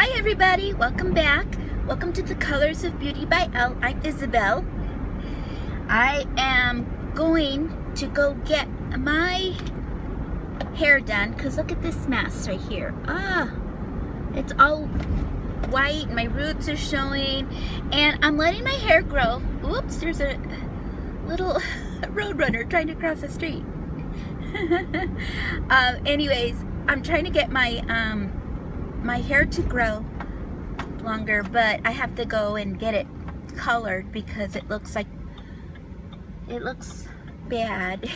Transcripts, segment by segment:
Hi everybody, welcome back. Welcome to The Colors of Beauty by Elle. I'm Isabel. I am going to go get my hair done because look at this mess right here. It's all white, my roots are showing, and I'm letting my hair grow. Oops, there's a little roadrunner trying to cross the street. Anyways, I'm trying to get my my hair to grow longer, but I have to go and get it colored because it looks bad.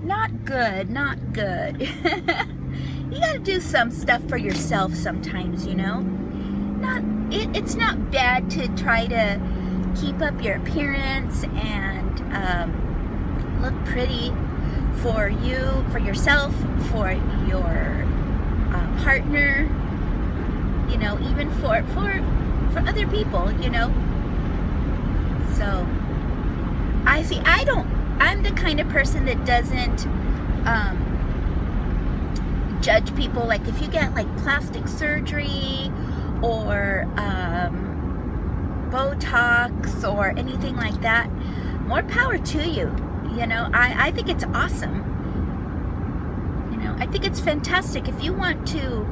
Not good, not good. You gotta do some stuff for yourself sometimes, you know. It's not bad to try to keep up your appearance and look pretty for you, for yourself, for your partner, you know, even for other people, you know. So I'm the kind of person that doesn't judge people. Like if you get like plastic surgery or Botox or anything like that, more power to you. You know, I think it's awesome. You know, I think it's fantastic. If you want to,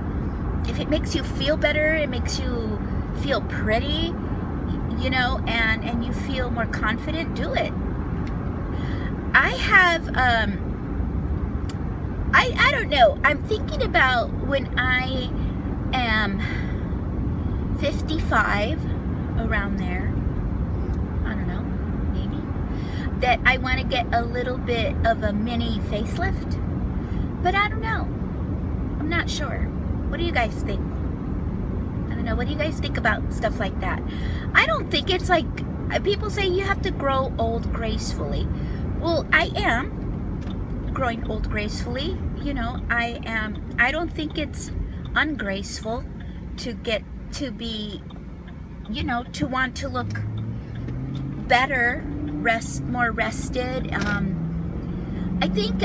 if it makes you feel better, it makes you feel pretty, you know, and you feel more confident, do it. I have, I don't know, I'm thinking about when I am 55, around there, I don't know, maybe, that I want to get a little bit of a mini facelift, but I don't know, I'm not sure. What do you guys think? I don't know, what do you guys think about stuff like that? I don't think it's like, people say you have to grow old gracefully. Well, I am growing old gracefully, you know, I don't think it's ungraceful to get to be, you know, to want to look better, more rested. I think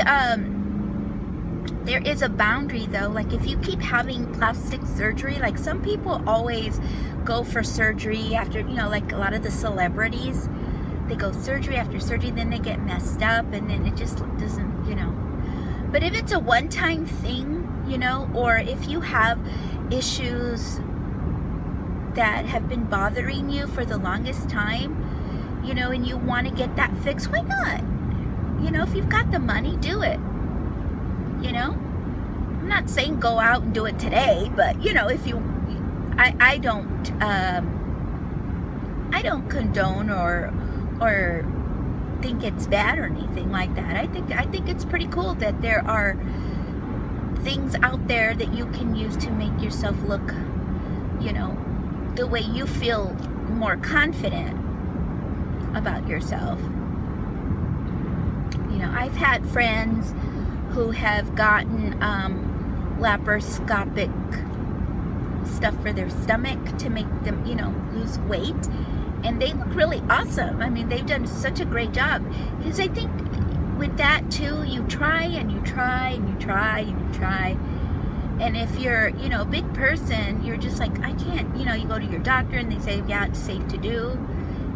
there is a boundary though. Like if you keep having plastic surgery, like some people always go for surgery after, you know, like a lot of the celebrities, they go surgery after surgery, then they get messed up, and then it just doesn't, you know. But if it's a one-time thing, you know, or if you have issues that have been bothering you for the longest time, you know, and you want to get that fixed, why not? You know, if you've got the money, do it. You know, I'm not saying go out and do it today, but you know, if you, I don't condone or think it's bad or anything like that. I think it's pretty cool that there are things out there that you can use to make yourself look, you know, the way you feel more confident about yourself. You know, I've had friends who have gotten laparoscopic stuff for their stomach to make them, you know, lose weight, and they look really awesome. I mean, they've done such a great job, because I think with that too, you try and you try and you try and you try, and if you're, you know, a big person, you're just like, I can't, you know, you go to your doctor and they say, yeah, it's safe to do,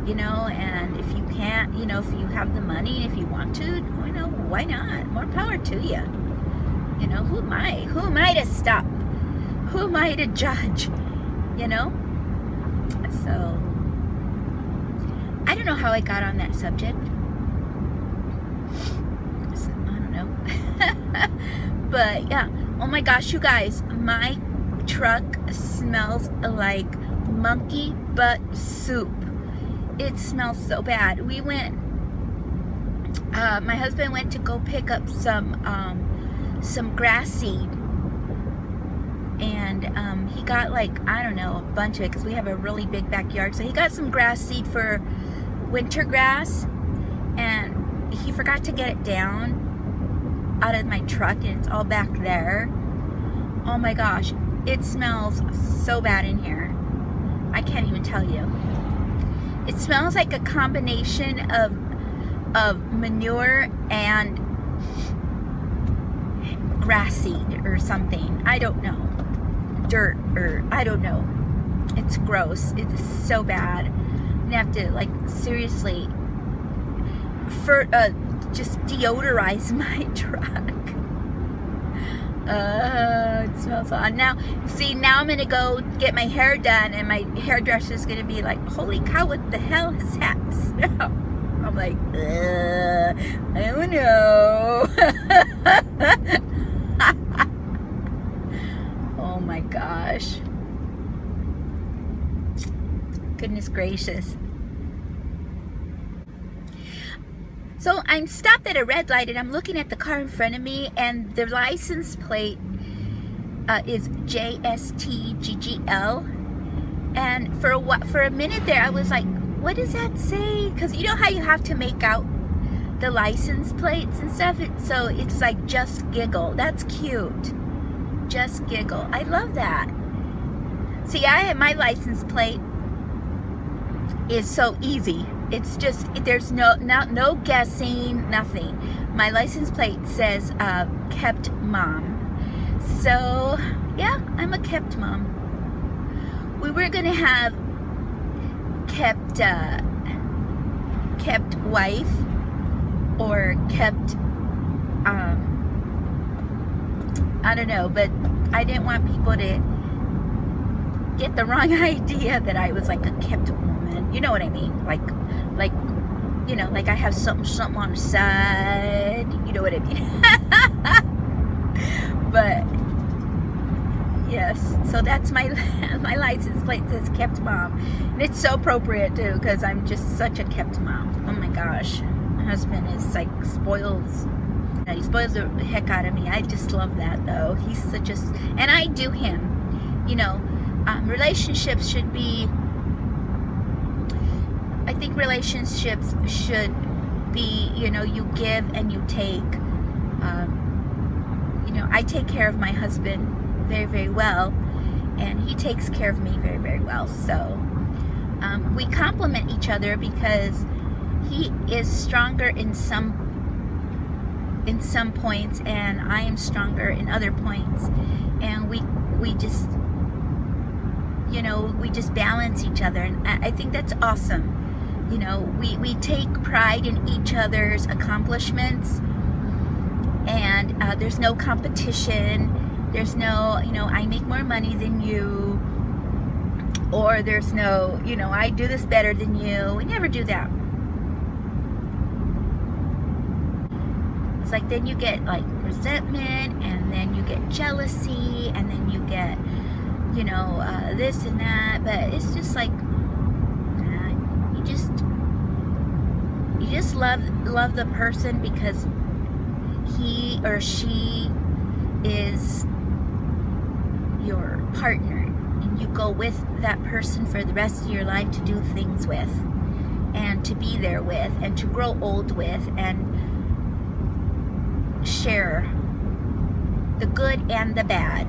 you know, and if you can't, you know, if you have the money, if you want to, you know, why not? More power to you. You know, who am I to stop? Who am I to judge? You know? So, I don't know how I got on that subject. So, I don't know. But, yeah. Oh my gosh, you guys. My truck smells like monkey butt soup. It smells so bad. We went, my husband went to go pick up some grass seed, and he got like, I don't know, a bunch of it because we have a really big backyard. So he got some grass seed for winter grass, and he forgot to get it down out of my truck, and it's all back there. Oh my gosh, it smells so bad in here. I can't even tell you. It smells like a combination of manure and grass seed or something. I don't know. dirt, or I don't know. It's gross. It's so bad. I'm gonna have to, like, seriously, just deodorize my truck. It smells on. Now, see, now I'm gonna go get my hair done, and my hairdresser's gonna be like, holy cow, what the hell is that smell? I'm like, I don't know. Oh my gosh. Goodness gracious. So I'm stopped at a red light, and I'm looking at the car in front of me, and the license plate is JSTGGL. And for a minute there, I was like, what does that say? Because you know how you have to make out the license plates and stuff? So it's like Just Giggle. That's cute. Just Giggle. I love that. See, my license plate is so easy. It's just, there's no guessing, nothing. My license plate says kept mom. So yeah, I'm a kept mom. We were gonna have kept wife, or kept I don't know, but I didn't want people to get the wrong idea that I was like a kept woman. You know what I mean? Like, you know, like I have something on the side. You know what I mean? But yes, so that's my license plate says kept mom, and it's so appropriate too, because I'm just such a kept mom. Oh my gosh, my husband is like spoils. He spoils the heck out of me. I just love that though. He's such a, and I do him. You know, relationships should be. I think relationships should be, you know, you give and you take. You know, I take care of my husband very, very well, and he takes care of me very, very well. So we complement each other, because he is stronger in some points, and I am stronger in other points, and we just, you know, we just balance each other, and I think that's awesome. You know, we take pride in each other's accomplishments, and there's no competition. There's no, you know, I make more money than you, or there's no, you know, I do this better than you. We never do that. It's like, then you get like resentment, and then you get jealousy, and then you get, you know, this and that. But it's just like, you just love the person because he or she is your partner, and you go with that person for the rest of your life to do things with, and to be there with, and to grow old with, and share the good and the bad.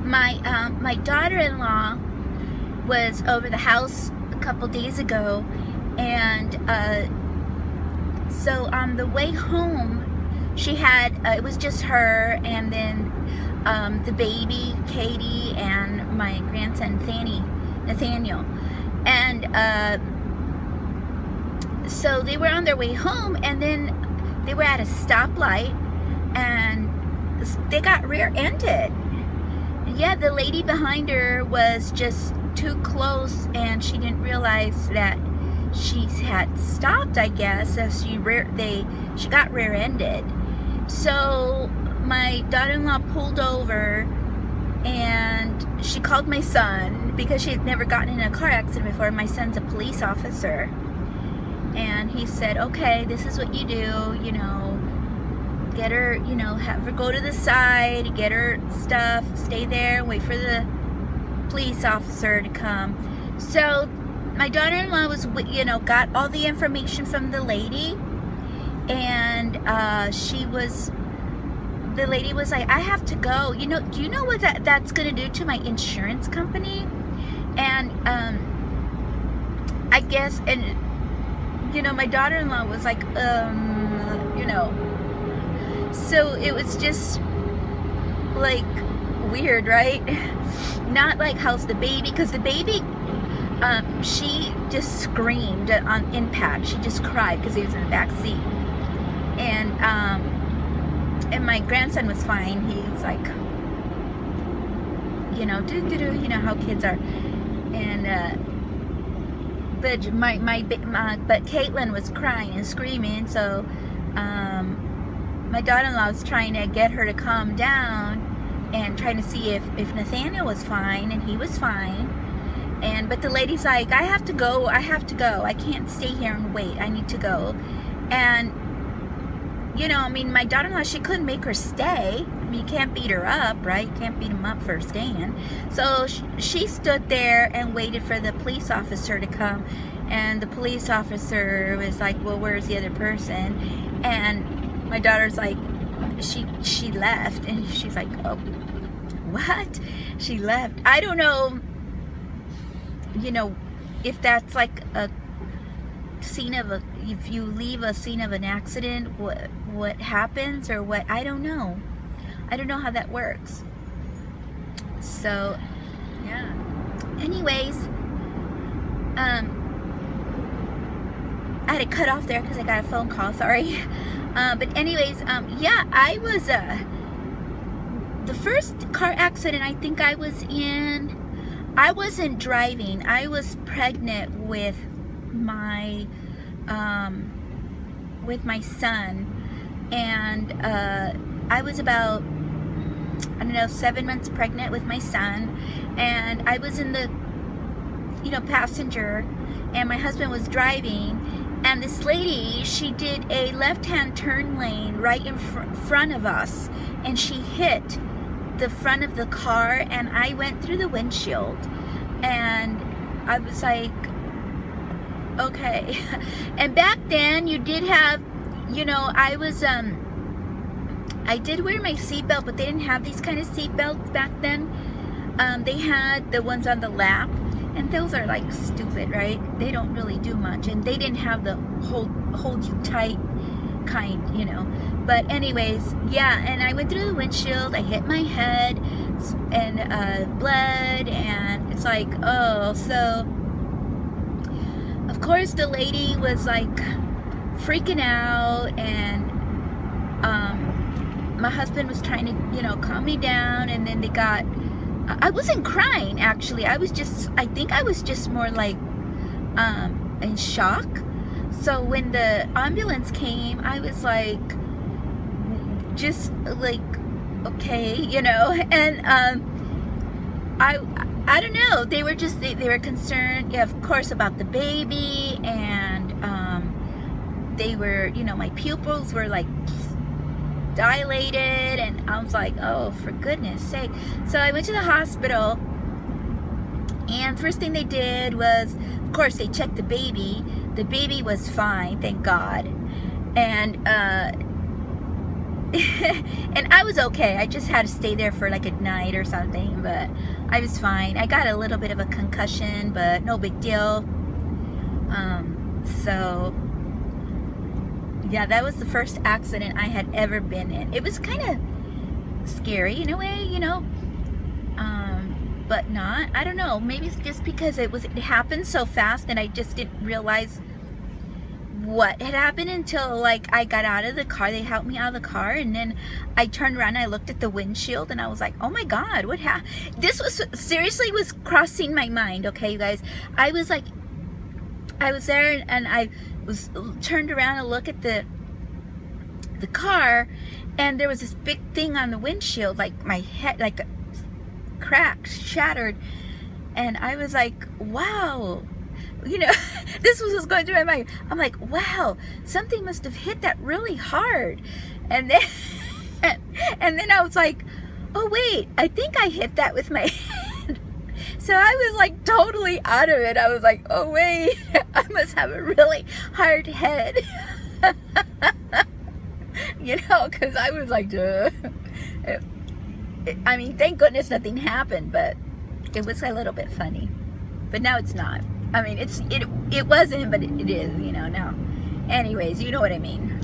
My daughter-in-law was over the house a couple days ago, and so on the way home, she had it was just her, and then the baby Katie, and my grandson Nathaniel, and so they were on their way home, and then they were at a stoplight, and they got rear-ended. Yeah, the lady behind her was just too close, and she didn't realize that she had stopped, I guess, so she got rear-ended. So my daughter-in-law pulled over, and she called my son, because she had never gotten in a car accident before. My son's a police officer, and he said, okay, this is what you do, you know, get her, you know, have her go to the side, get her stuff, stay there, wait for the police officer to come. So my daughter-in-law was, you know, got all the information from the lady, and the lady was like, I have to go, you know, do you know what that's gonna do to my insurance company? And I guess, and you know, my daughter-in-law was like, you know, So it was just like weird, right? Not like how's the baby, because the baby, she just screamed on impact. She just cried because he was in the back seat, and my grandson was fine. He's like, you know, you know how kids are, and but but Caitlin was crying and screaming, so my daughter-in-law was trying to get her to calm down and trying to see if Nathaniel was fine, and he was fine. But the lady's like, I have to go, I can't stay here and wait, I need to go. And you know, I mean, my daughter-in-law, she couldn't make her stay. I mean, you can't beat her up, right? You can't beat him up for staying. So she stood there and waited for the police officer to come, and the police officer was like, well, where's the other person? And my daughter's like, she left, and she's like, oh, what? She left. I don't know, you know, if that's like a scene of a, if you leave a scene of an accident, what happens, or what, I don't know how that works. So yeah, anyways, I had to cut off there because I got a phone call, sorry. But anyways, yeah, I was the first car accident I think I was in, I wasn't driving, I was pregnant with my son, and I was about, I don't know, 7 months pregnant with my son, and I was in the, you know, passenger, and my husband was driving, and this lady, she did a left-hand turn lane right in front of us, and she hit the front of the car, and I went through the windshield, and I was like, okay. And back then you did have, you know, I did wear my seatbelt, but they didn't have these kind of seatbelts back then. They had the ones on the lap, and those are like stupid, right? They don't really do much, and they didn't have the hold you tight kind, you know. But anyways, yeah, and I went through the windshield, I hit my head, and blood, and it's like, oh, so of course the lady was like freaking out, and my husband was trying to, you know, calm me down, and then they got, I wasn't crying actually, I think I was just more like in shock. So when the ambulance came, I was like, just like, okay, you know, and I don't know, they were just, they were concerned, yeah, of course, about the baby, and they were, you know, my pupils were like dilated, and I was like, oh, for goodness sake. So I went to the hospital, and first thing they did was, of course, they checked the baby. The baby was fine, thank God, and and I was okay. I just had to stay there for like a night or something, but I was fine. I got a little bit of a concussion, but no big deal. So yeah, that was the first accident I had ever been in. It was kind of scary in a way, you know, but not, I don't know, maybe it's just because it happened so fast, and I just didn't realize what had happened until like I got out of the car. They helped me out of the car, and then I turned around and I looked at the windshield, and I was like, oh my God, what happened? This was seriously was crossing my mind, okay, you guys. I was like, I was there, and I was turned around and look at the car, and there was this big thing on the windshield, like my head, like cracked, shattered, and I was like, wow, you know, this was what's going through my mind. I'm like, wow, something must have hit that really hard. And then and then I was like, oh wait, I think I hit that with my head. So I was like totally out of it. I was like, oh wait, I must have a really hard head. You know, because I was like, duh. I mean, thank goodness nothing happened, but it was a little bit funny. But now it's not. I mean, it wasn't, but it is, you know, now. Anyways, you know what I mean.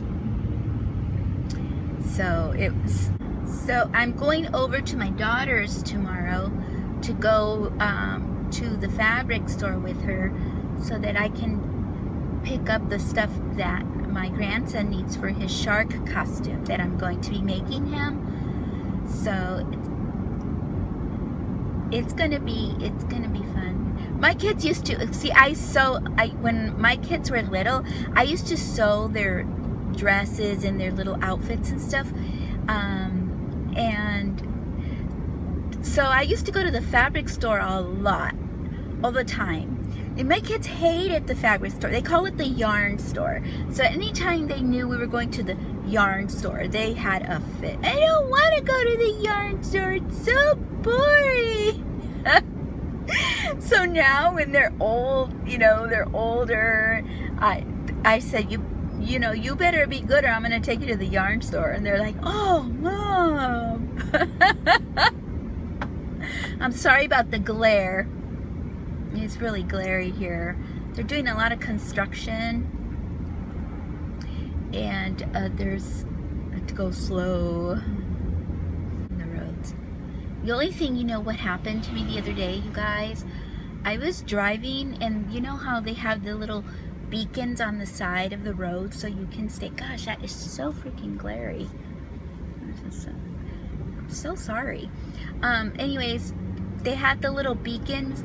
So I'm going over to my daughter's tomorrow to go to the fabric store with her so that I can pick up the stuff that my grandson needs for his shark costume that I'm going to be making him. So it's gonna be fun. My kids used to see, when my kids were little, I used to sew their dresses and their little outfits and stuff, and so I used to go to the fabric store a lot, all the time. And my kids hated the fabric store. They call it the yarn store. So anytime they knew we were going to the yarn store, they had a fit. I don't want to go to the yarn store. It's so boring. So now when they're old, they're older, I said, you better be good or I'm going to take you to the yarn store. And they're like, oh, Mom. I'm sorry about the glare. It's really glary here. They're doing a lot of construction, and there's to go slow on the roads. The only thing, what happened to me the other day, you guys, I was driving, and you know how they have the little beacons on the side of the road so you can stay. Gosh, that is so freaking glary. I'm so sorry. Anyways, they had the little beacons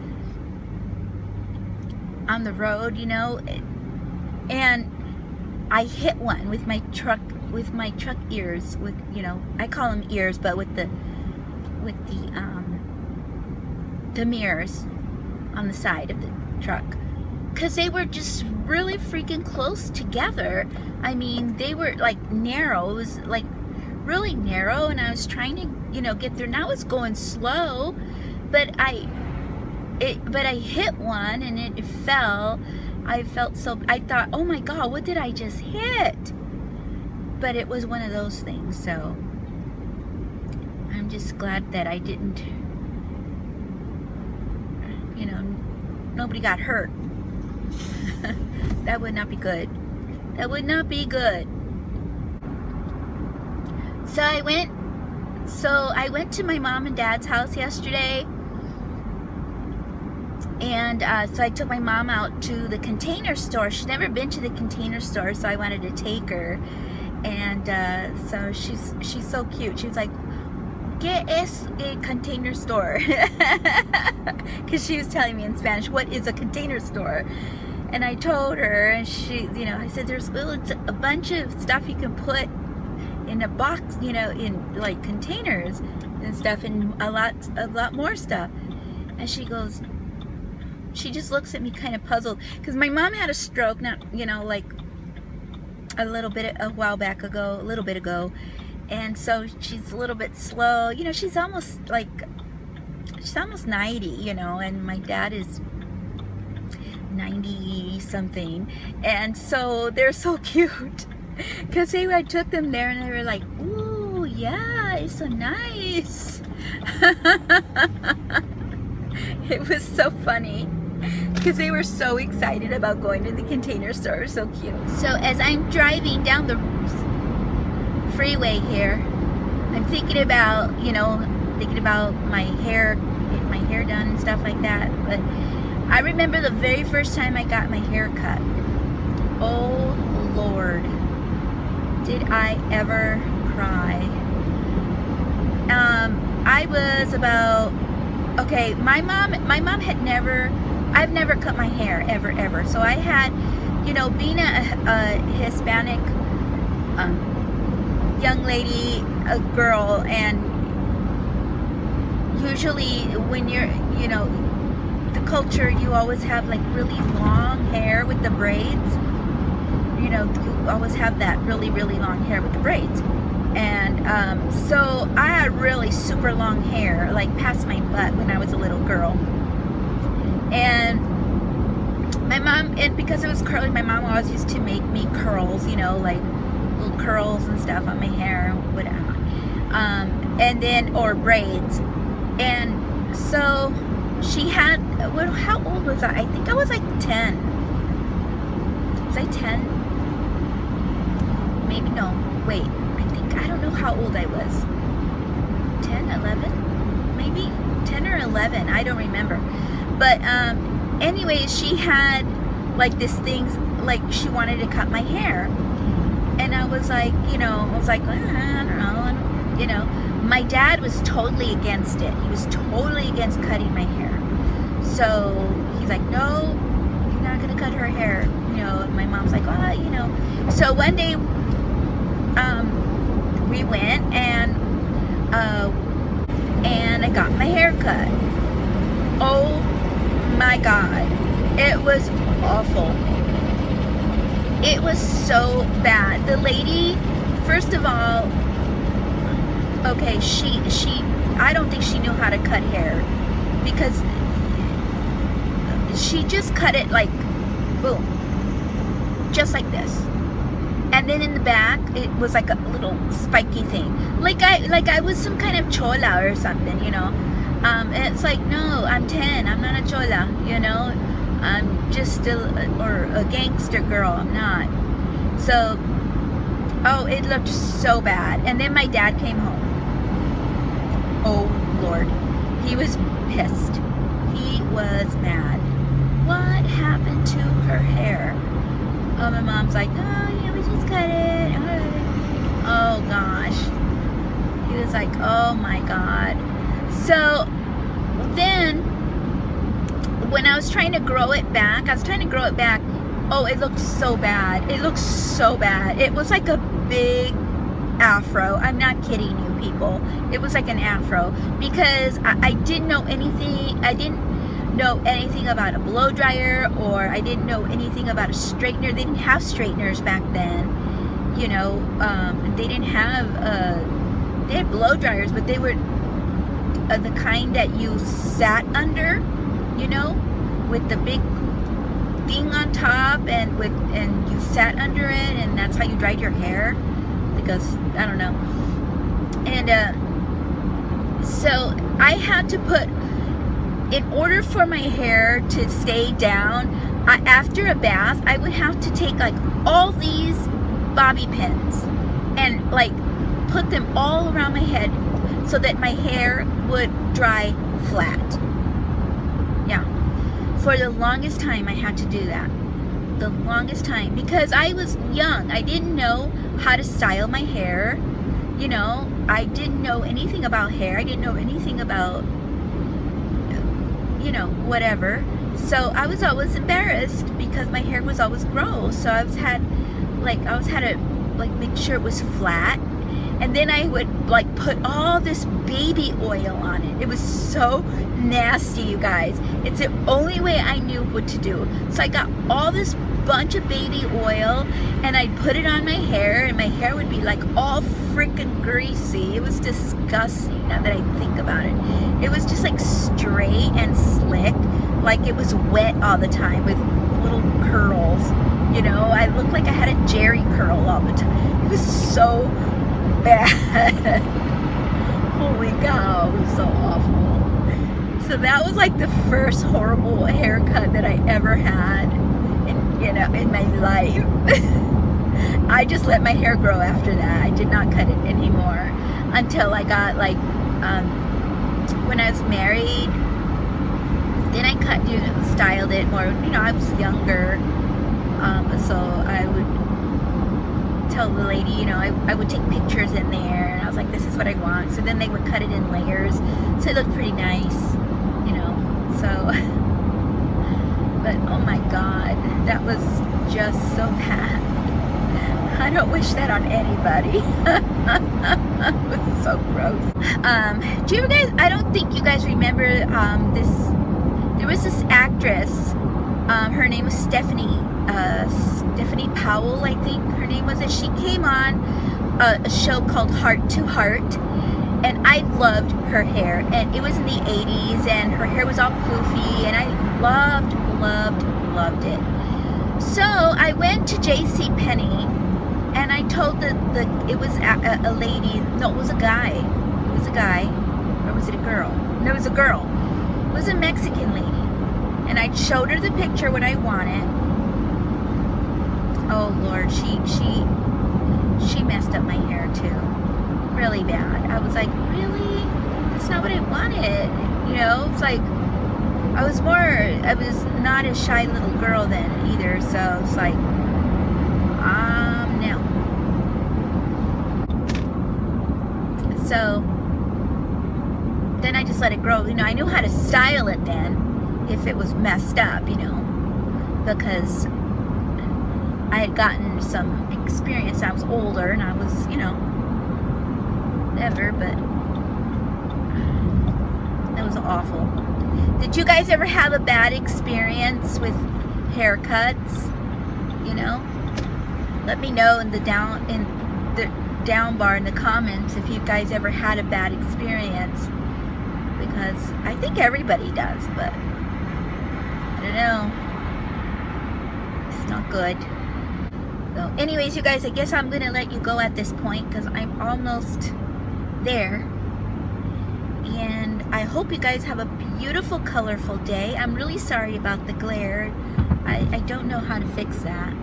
on the road, and I hit one with my truck ears, I call them ears, but with the mirrors on the side of the truck, because they were just really freaking close together. I mean, they were like narrow. It was like really narrow, and I was trying to, get there, and I was going slow, but I hit one and it fell. I thought, oh my God, what did I just hit? But it was one of those things, so I'm just glad that I didn't, nobody got hurt. That would not be good. That would not be good. So I went to my mom and dad's house yesterday. And so I took my mom out to the Container Store. She's never been to the Container Store, so I wanted to take her. And so she's so cute. She was like, "¿Qué es a Container Store?" Because she was telling me in Spanish, what is a container store? And I told her, and she, I said, it's a bunch of stuff you can put in a box, in like containers and stuff, and a lot more stuff. And she goes, she just looks at me kind of puzzled, because my mom had a stroke, not, like a little bit a little bit ago, and so she's a little bit slow. She's almost 90, and my dad is 90 something, and so they're so cute, because I took them there and they were like, ooh, yeah, it's so nice. It was so funny, because they were so excited about going to the Container Store. So cute. So as I'm driving down the freeway here, I'm thinking about, my hair, getting my hair done and stuff like that. But I remember the very first time I got my hair cut. Oh Lord, did I ever cry? I was about, okay, my mom had I've never cut my hair, ever. So I had, being a Hispanic young lady, a girl, and usually when you're, the culture, you always have like really long hair with the braids. You always have that really, really long hair with the braids. And so I had really super long hair, like past my butt when I was a little girl. And my mom, and because it was curly, my mom always used to make me curls, like little curls and stuff on my hair, whatever. And then, or braids. And so she had, how old was I? I think I was like 10. Was I 10? Maybe, no, wait. I think I don't know how old I was. 10, 11, maybe 10 or 11. I don't remember. But anyways, she had like this thing, like she wanted to cut my hair, and I was like, I don't know, My dad was totally against it. He was totally against cutting my hair. So he's like, no, you're not gonna cut her hair. And my mom's like, So one day, we went and I got my hair cut. Oh my God, it was awful. It was so bad. The lady, first of all, okay, I don't think she knew how to cut hair, because she just cut it like, boom, just like this. And then in the back, it was like a little spiky thing. Like I was some kind of chola or something, And it's like, no, I'm 10. I'm not a chola, I'm just still, or a gangster girl. I'm not. So, it looked so bad. And then my dad came home. Oh, Lord. He was pissed. He was mad. What happened to her hair? Oh, my mom's like, we just cut it. Oh, gosh. He was like, oh, my God. So, then, when I was trying to grow it back, oh, it looked so bad. It looked so bad. It was like a big afro. I'm not kidding you, people. It was like an afro, because I didn't know anything. I didn't know anything about a blow dryer, or I didn't know anything about a straightener. They didn't have straighteners back then, they didn't have they had blow dryers, but they were the kind that you sat under, with the big thing on top, and you sat under it, and that's how you dried your hair, because I don't know. And so I had to put, in order for my hair to stay down, after a bath, I would have to take like all these bobby pins and like put them all around my head so that my hair would dry flat. Yeah. For the longest time, I had to do that. The longest time. Because I was young. I didn't know how to style my hair. I didn't know anything about hair. I didn't know anything about, whatever. So I was always embarrassed because my hair was always gross. So I always had to make sure it was flat. And then I would put all this baby oil on it. It was so nasty, you guys. It's the only way I knew what to do. So I got all this bunch of baby oil, and I'd put it on my hair, and my hair would be like all freaking greasy. It was disgusting now that I think about it. It was just like straight and slick, like it was wet all the time with little curls. I looked like I had a Jerry curl all the time. It was so bad. Holy cow, it was so awful. So that was like the first horrible haircut that I ever had in my life. I just let my hair grow after that. I did not cut it anymore until I got when I was married. Then I styled it more. I was younger, so I would tell the lady, I would take pictures in there, and I was like, this is what I want. So then they would cut it in layers, so it looked pretty nice, so. But oh my God, that was just so bad. I don't wish that on anybody. It was so gross. Do you guys, I don't think you guys remember there was this actress, her name was Stephanie Powell, I think her name was. It. She came on a show called Heart to Heart, and I loved her hair, and it was in the 80s, and her hair was all poofy, and I loved it. So I went to JCPenney, and I told it was a lady. No, it was a guy. It was a guy, or was it a girl? No, it was a girl. It was a Mexican lady, and I showed her the picture what I wanted. Oh Lord, she messed up my hair too. know, it's like I was not a shy little girl then either, so it's like, no. So then I just let it grow. You know, I knew how to style it then if it was messed up, you know, because I had gotten some experience. I was older and I was, you know, never, but that was awful. Did you guys ever have a bad experience with haircuts? You know, let me know in the down bar in the comments if you guys ever had a bad experience, because I think everybody does, but I don't know, it's not good. So anyways, you guys, I guess I'm gonna let you go at this point because I'm almost there, and I hope you guys have a beautiful, colorful day. I'm really sorry about the glare. I don't know how to fix that.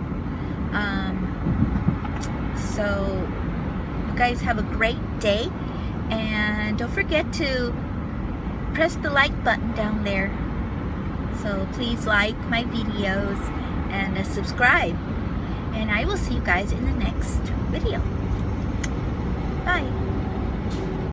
So you guys have a great day, and don't forget to press the like button down there. So please like my videos and subscribe, and I will see you guys in the next video. Bye.